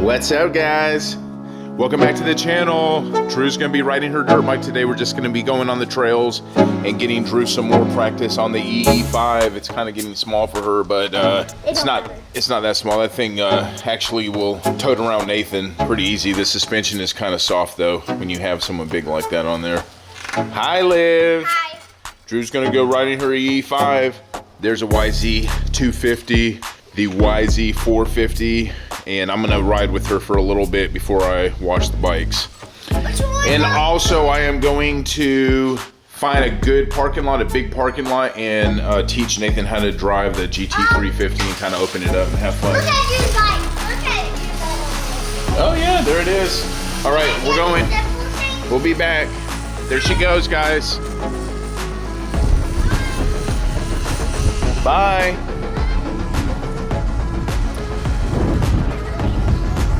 What's up, guys? Welcome back to the channel. Drew's gonna be riding her dirt bike today. We're just gonna be going on the trails and getting Drew some more practice on the EE5. It's kind of getting small for her, but it's not that small. That thing actually will tote around Nathan pretty easy. The suspension is kind of soft though when you have someone big like that on there. Hi, Liv. Hi. Drew's gonna go riding her EE5. There's a YZ250, the YZ450, and I'm gonna ride with her for a little bit before I wash the bikes. And also I am going to find a good parking lot, a big parking lot, and teach Nathan how to drive the GT350 and kind of open it up and have fun. Look at your bike. Look at your bike. Oh yeah, there it is. All right, we're going. We'll be back. There she goes, guys. Bye.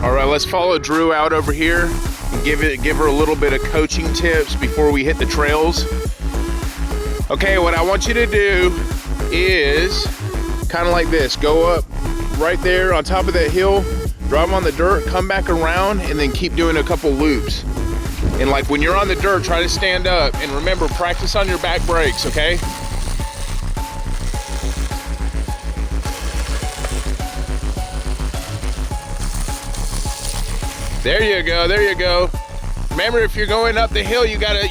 All right, let's follow Drew out over here and give her a little bit of coaching tips before we hit the trails. Okay, what I want you to do is kind of like this. Go up right there on top of that hill, drive on the dirt, come back around, and then keep doing a couple loops. And like when you're on the dirt, try to stand up, and remember, practice on your back brakes, okay? There you go, there you go. Remember, if you're going up the hill, you gotta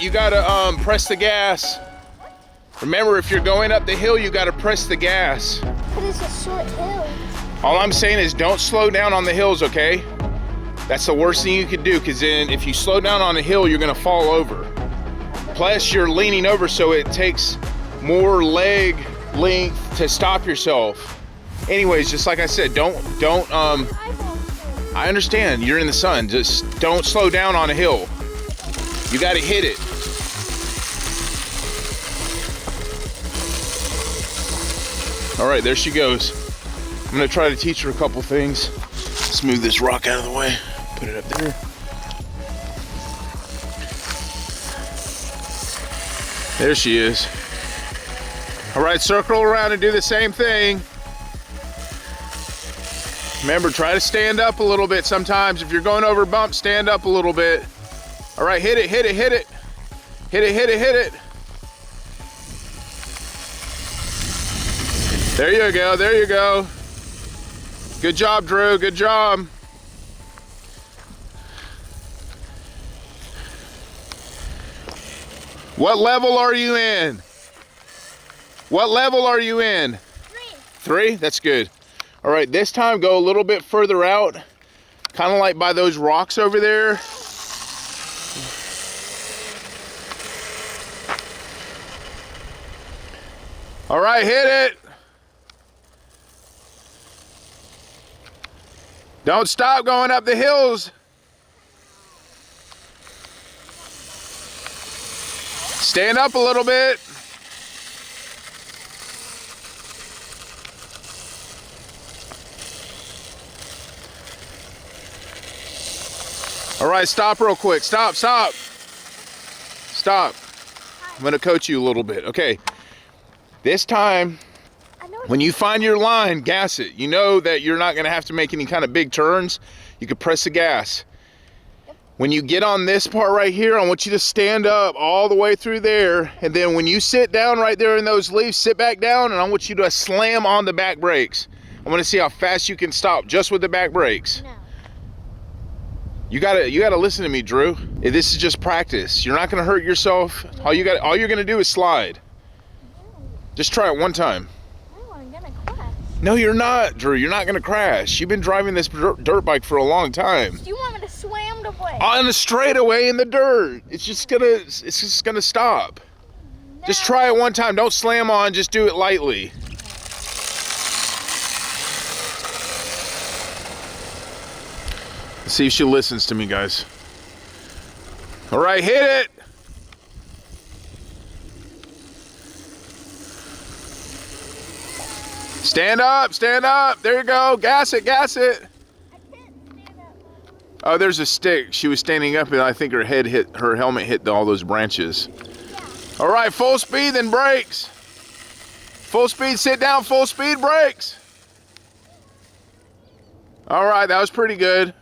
press the gas. Remember, if you're going up the hill, you gotta press the gas. But it's a short hill. All I'm saying is don't slow down on the hills, okay? That's the worst thing you could do, because then if you slow down on a hill, you're gonna fall over. Plus, you're leaning over, so it takes more leg length to stop yourself. Anyways, just like I said, don't I understand, you're in the sun. Just don't slow down on a hill. You gotta hit it. All right, there she goes. I'm gonna try to teach her a couple things. Let's move this rock out of the way. Put it up there. There she is. All right, circle around and do the same thing. Remember, try to stand up a little bit sometimes. If you're going over bumps, stand up a little bit. All right, hit it, hit it, hit it. Hit it, hit it, hit it. There you go, there you go. Good job, Drew, good job. What level are you in? What level are you in? 3. That's good. All right, this time go a little bit further out, kind of like by those rocks over there. All right, hit it. Don't stop going up the hills. Stand up a little bit. All right, stop real quick. Stop, stop. Stop. I'm gonna coach you a little bit. Okay, this time, when you find your line, gas it. You know that you're not gonna have to make any kind of big turns. You can press the gas. When you get on this part right here, I want you to stand up all the way through there. And then when you sit down right there in those leaves, sit back down, and I want you to slam on the back brakes. I wanna see how fast you can stop just with the back brakes. No. You gotta listen to me, Drew. This is just practice. You're not gonna hurt yourself. All you're gonna do is slide. Just try it one time. No, I'm gonna crash. No, you're not, Drew. You're not gonna crash. You've been driving this dirt bike for a long time. Do you want me to swim the way? On the straightaway in the dirt. It's just gonna stop. No. Just try it one time. Don't slam on. Just do it lightly. Let's see if she listens to me, guys. All right, hit it. Stand up, stand up. There you go. Gas it, gas it. I can't stand up. Oh, there's a stick. She was standing up, and I think her helmet hit all those branches. Yeah. All right, full speed, then brakes. Full speed, sit down, full speed, brakes. All right, that was pretty good.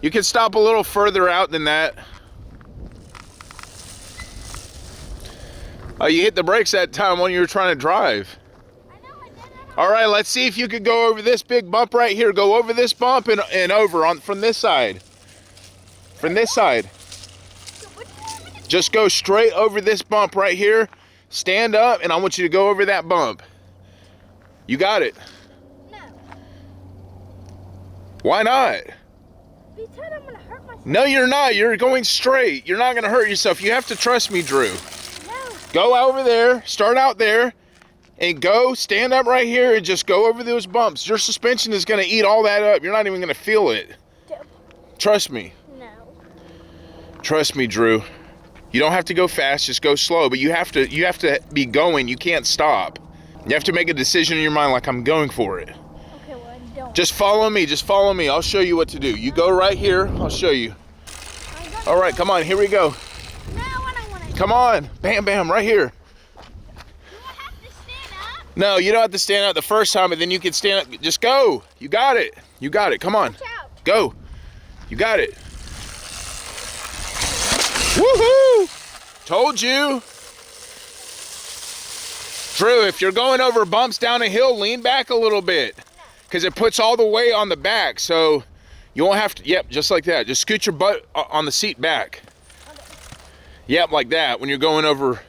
You can stop a little further out than that. Oh, you hit the brakes that time when you were trying to drive. I know I didn't. All right, let's see if you could go over this big bump right here. Go over this bump and over from this side. From this side. Just go straight over this bump right here. Stand up, and I want you to go over that bump. You got it. No. Why not? Because I'm gonna hurt myself. No, you're not. You're going straight. You're not gonna hurt yourself. You have to trust me, Drew. No. Go over there, start out there, and go stand up right here and just go over those bumps. Your suspension is gonna eat all that up. You're not even gonna feel it. Trust me. No. Trust me, Drew. You don't have to go fast, just go slow, but you have to be going. You can't stop. You have to make a decision in your mind like, I'm going for it. Okay, well, I don't. Just follow me, just follow me. I'll show you what to do. You go right here, I'll show you. All right, come on, here we go. No, I don't want to. Come on, bam, bam, right here. Do I have to stand up? No, you don't have to stand up the first time, and then you can stand up. Just go. You got it. You got it. Come on. Watch out. Go. You got it. Woohoo! Told you. Drew, if you're going over bumps down a hill, lean back a little bit. Because it puts all the weight on the back, so you won't have to, yep, just like that. Just scoot your butt on the seat back. Okay. Yep, like that. When you're going over,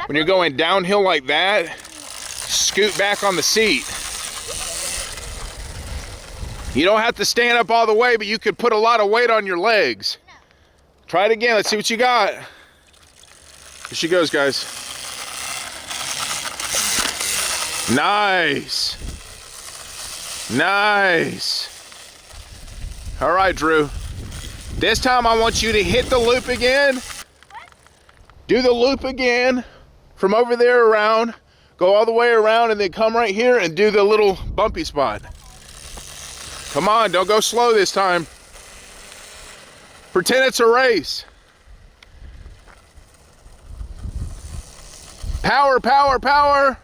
when you're going downhill like that, scoot back on the seat. You don't have to stand up all the way, but you could put a lot of weight on your legs. No. Try it again, let's see what you got. Here she goes, guys. Nice. Nice. All right, Drew. This time I want you to hit the loop again. Do the loop again from over there around. Go all the way around and then come right here and do the little bumpy spot. Come on, don't go slow this time. Pretend it's a race. Power, power, power.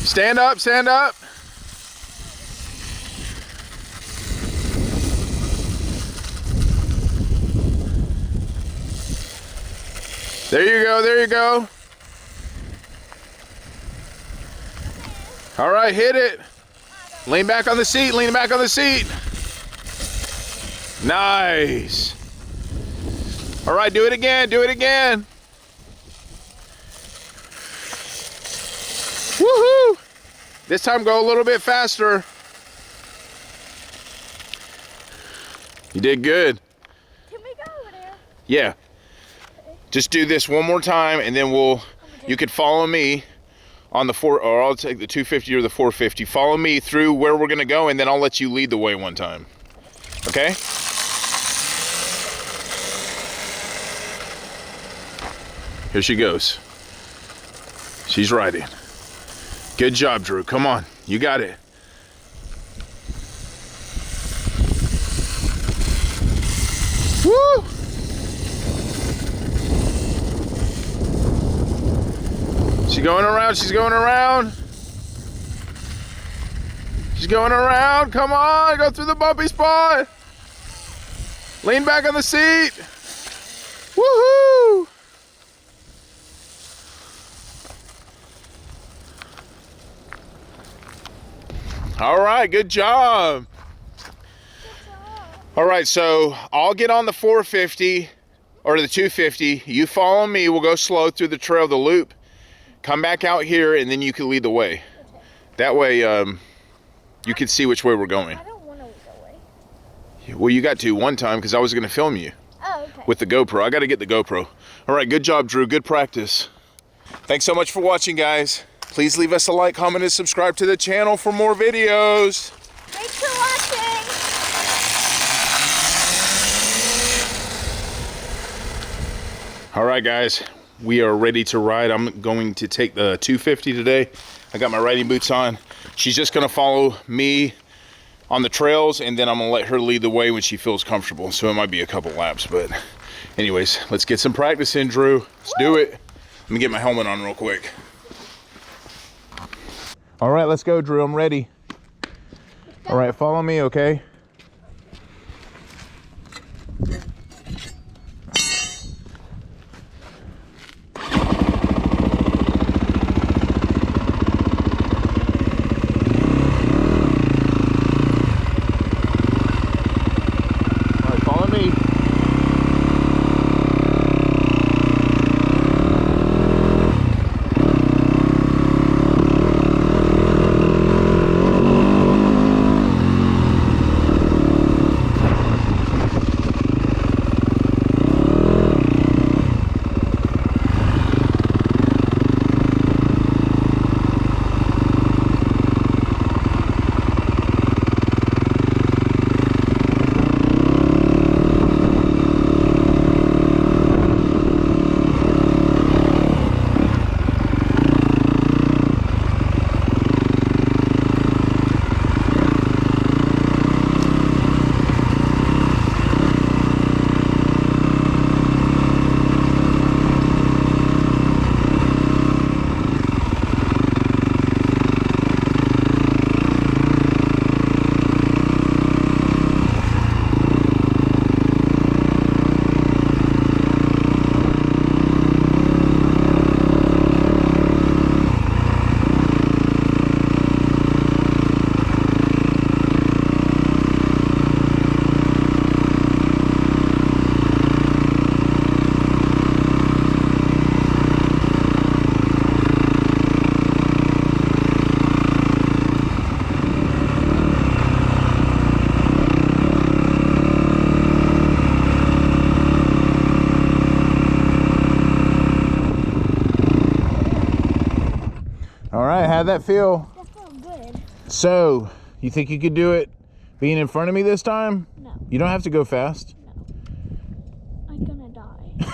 Stand up, stand up. There you go, there you go. All right, hit it. Lean back on the seat, lean back on the seat. Nice. All right, do it again, do it again. Woohoo! This time go a little bit faster. You did good. Can we go over there? Yeah. Just do this one more time and then you could follow me on the or I'll take the 250 or the 450. Follow me through where we're gonna go and then I'll let you lead the way one time. Okay? Here she goes. She's riding. Good job, Drew. Come on. You got it. Woo! She's going around. She's going around. She's going around. Come on. Go through the bumpy spot. Lean back on the seat. Woohoo! All right, good job. All right, so I'll get on the 450 or the 250. You follow me. We'll go slow through the trail, the loop. Come back out here, and then you can lead the way. Okay. That way, you can see which way we're going. I don't want to lead the way. Well, you got to one time because I was going to film you Oh, okay. with the GoPro. I got to get the GoPro. All right, good job, Drew. Good practice. Thanks so much for watching, guys. Please leave us a like, comment, and subscribe to the channel for more videos. Thanks for watching. All right, guys, we are ready to ride. I'm going to take the 250 today. I got my riding boots on. She's just gonna follow me on the trails, and then I'm gonna let her lead the way when she feels comfortable. So it might be a couple laps, but anyways, let's get some practice in, Drew. Let's do it. Let me get my helmet on real quick. All right, let's go, Drew. I'm ready. go. All right, follow me, okay? All right, follow me. All right, how'd that feel? That felt good. So, you think you could do it being in front of me this time? No. You don't have to go fast. No. I'm gonna die.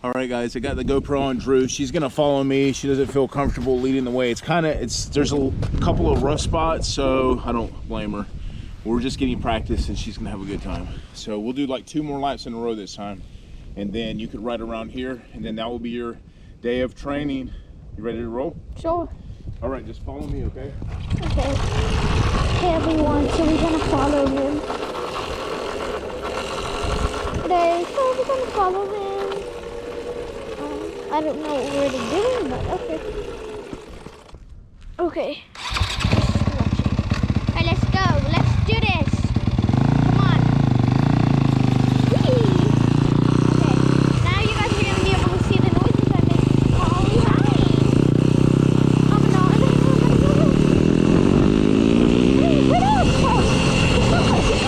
All right, guys, I got the GoPro on Drew. She's gonna follow me. She doesn't feel comfortable leading the way. There's a couple of rough spots, so I don't blame her. We're just getting practice and she's gonna have a good time. So we'll do like 2 more laps in a row this time. And then you could ride around here and then that will be your day of training. You ready to roll? Sure. All right, just follow me, okay? Okay. Hey everyone, so we're gonna follow him. Today, so we're gonna follow him. I don't know what we're doing, but okay. Okay. Alright, let's go. Let's do this. Come on. Whee! Okay. Now you guys are gonna be able to see the noises I make while we ride. Oh no. Hey, get up! I can't see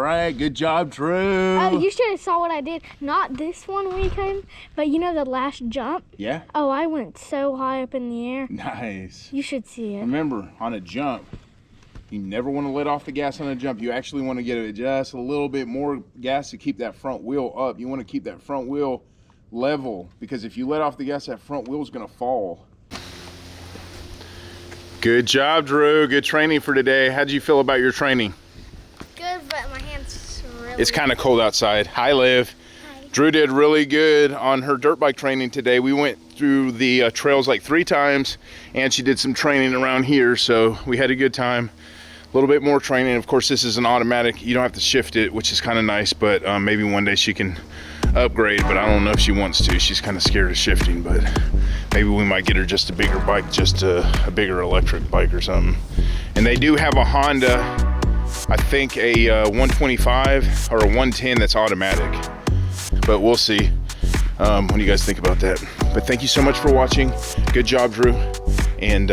right, good job, Drew. Oh, you should have saw what I did. Not this one weekend, but you know the last jump? Yeah? Oh, I went so high up in the air. Nice. You should see it. Remember, on a jump, you never want to let off the gas on a jump. You actually want to get it just a little bit more gas to keep that front wheel up. You want to keep that front wheel level, because if you let off the gas, that front wheel is going to fall. Good job, Drew. Good training for today. How'd you feel about your training? Good, but my hands really... It's kind of cold outside. Hi, Liv. Hi. Drew did really good on her dirt bike training today. We went through the trails like 3 times, and she did some training around here, so we had a good time. A little bit more training. Of course, this is an automatic. You don't have to shift it, which is kind of nice, but maybe one day she can upgrade, but I don't know if she wants to. She's kind of scared of shifting, but maybe we might get her just a bigger bike, just a bigger electric bike or something. And they do have a Honda, I think a 125 or a 110 that's automatic, but we'll see. What do you guys think about that? But thank you so much for watching. Good job, Drew. And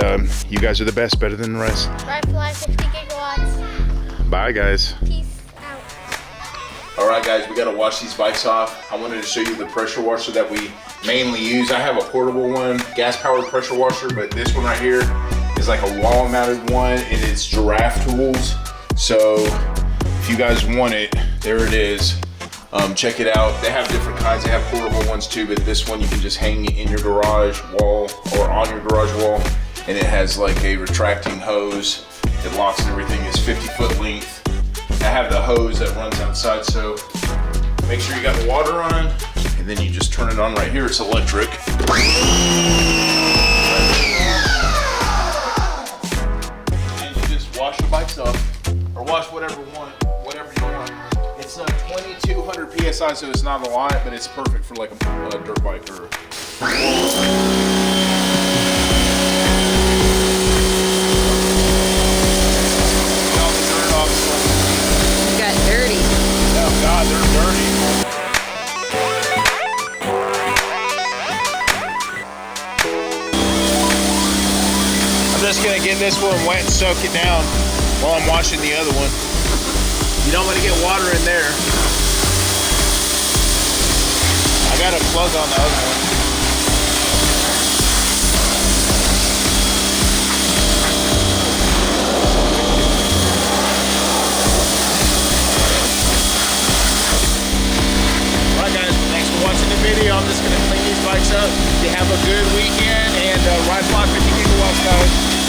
you guys are the best, better than the rest. Ride fly 50 gigawatts. Bye, guys. Peace out. All right, guys, we got to wash these bikes off. I wanted to show you the pressure washer that we mainly use. I have a portable one, gas-powered pressure washer, but this one right here is like a wall-mounted one, and it's Giraffe Tools. So if you guys want it, there it is. Check it out. They have different kinds. They have portable ones too, but this one you can just hang it in your garage wall or on your garage wall, and it has like a retracting hose. It locks and everything. It's 50-foot length. I have the hose that runs outside, so make sure you got the water on, and then you just turn it on right here. It's electric. And you just wash the bikes up, or wash whatever you want. It's 2200 PSI, so it's not a lot, but it's perfect for like a dirt bike or... Got dirty. Oh God, they're dirty. I'm just gonna get this one wet and soak it down while I'm washing the other one. You don't want to get water in there. I got a plug on the other one. Alright guys, thanks for watching the video. I'm just going to clean these bikes up. You have a good weekend, and ride fly 50 gigawatts, guys.